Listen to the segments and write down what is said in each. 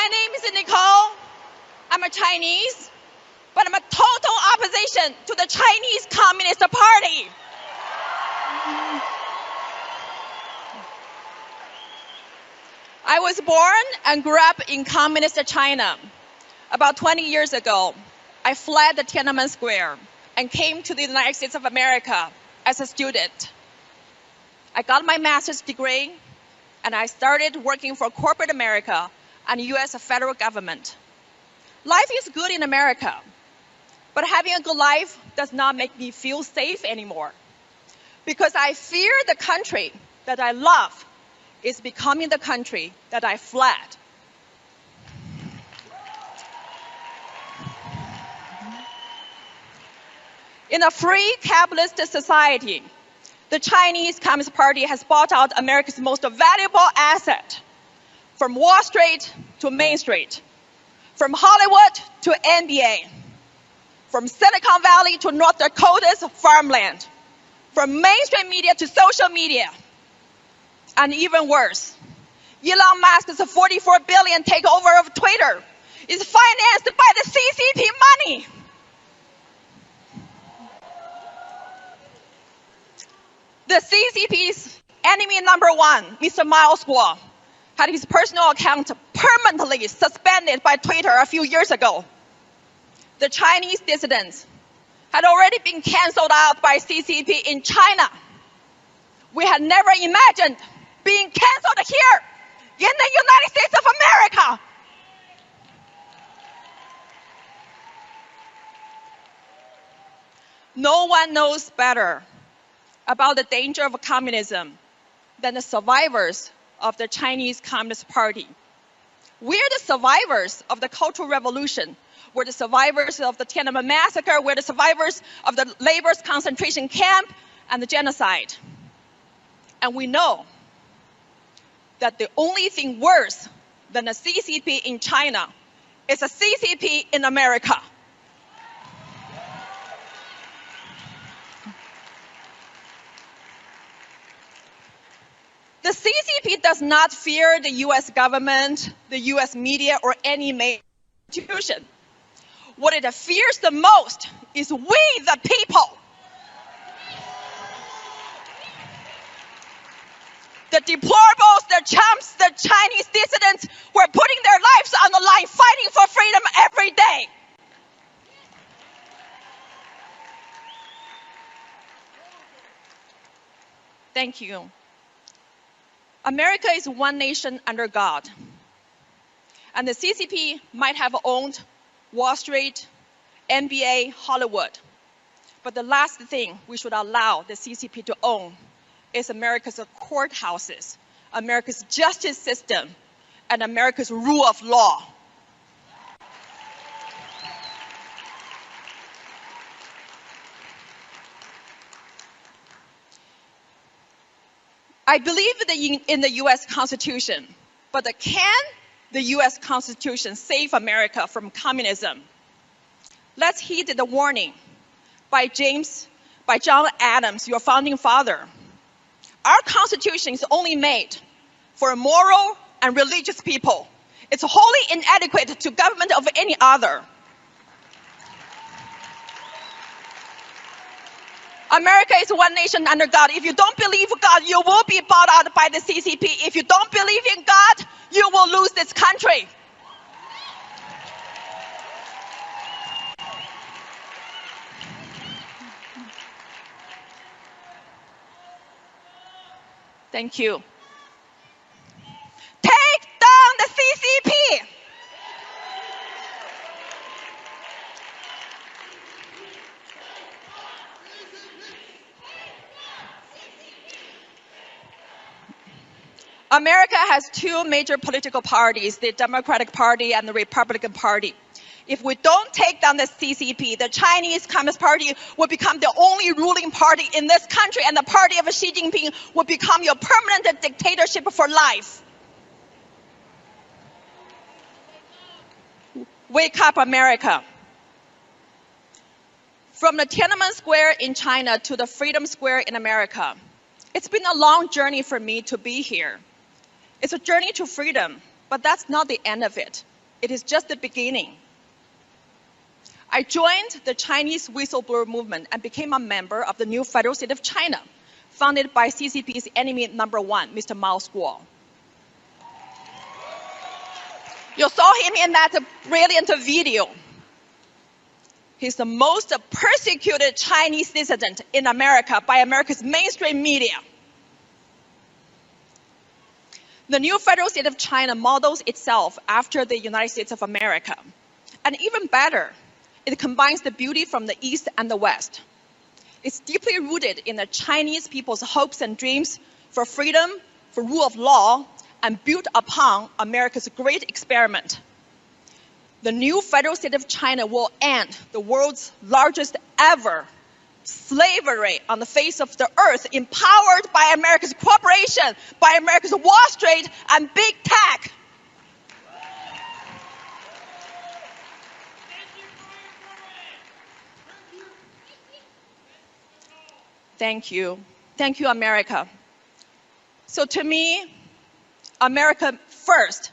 My name is Nicole. I'm a Chinese, but I'm a total opposition to the Chinese Communist Party. I was born and grew up in communist China. About 20 years ago, I fled the Tiananmen Square and came to the United States of America as a student. I got my master's degree, and I started working for corporate America and the U.S. federal government. Life is good in America, but having a good life does not make me feel safe anymore, because I fear the country that I love is becoming the country that I fled. In a free capitalist society, the Chinese Communist Party has bought out America's most valuable asset, from Wall Street to Main Street, from Hollywood to NBA, from Silicon Valley to North Dakota's farmland, from mainstream media to social media. And even worse, Elon Musk's $44 billion takeover of Twitter is financed by the CCP money. The CCP's enemy number one, Mr. Miles Guo, had his personal account permanently suspended by Twitter a few years ago. The Chinese dissidents had already been canceled out by CCP in China. We had never imagined being canceled here in the United States of America. No one knows better about the danger of communism than the survivors of the Chinese Communist Party. We're the survivors of the Cultural Revolution. We're the survivors of the Tiananmen Massacre. We're the survivors of the labor's concentration camp and the genocide. And we know that the only thing worse than a CCP in China is a CCP in America. The CCP does not fear the US government, the US media, or any major institution. What it fears the most is we, the people. The deplorables, the chumps, the Chinese dissidents who are putting their lives on the line, fighting for freedom every day. Thank you. America is one nation under God. And the CCP might have owned Wall Street, NBA, Hollywood. But the last thing we should allow the CCP to own is America's courthouses, America's justice system, and America's rule of law. I believe in the US Constitution, but can the US Constitution save America from communism? Let's heed the warning by John Adams, your founding father. Our Constitution is only made for moral and religious people. It's wholly inadequate to government of any other. America is one nation under God. If you don't believe God, you will be bought out by the CCP. If you don't believe in God, you will lose this country. Thank you. Take down the CCP. America has two major political parties, the Democratic Party and the Republican Party. If we don't take down the CCP, the Chinese Communist Party will become the only ruling party in this country, and the party of Xi Jinping will become your permanent dictatorship for life. Wake up, America. From the Tiananmen Square in China to the Freedom Square in America, it's been a long journey for me to be here. It's a journey to freedom, but that's not the end of it. it is just the beginning. I joined the Chinese Whistleblower Movement and became a member of the new federal state of China, founded by CCP's enemy number one, Mr. Mao Zedong. You saw him in that brilliant video. He's the most persecuted Chinese dissident in America by America's mainstream media. The new federal state of China models itself after the United States of America. And even better, it combines the beauty from the East and the West. It's deeply rooted in the Chinese people's hopes and dreams for freedom, for rule of law, and built upon America's great experiment. The new federal state of China will end the world's largest ever slavery on the face of the earth, empowered by America's cooperation, by America's Wall Street and big tech. Thank you. Thank you, America. So to me, America first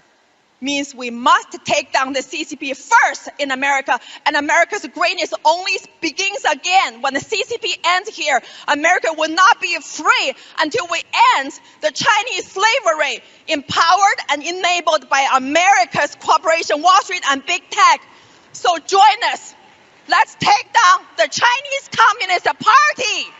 means we must take down the CCP first in America, and America's greatness only begins again. When the CCP ends here, America will not be free until we end the Chinese slavery, empowered and enabled by America's cooperation, Wall Street and big tech. So join us. Let's take down the Chinese Communist Party.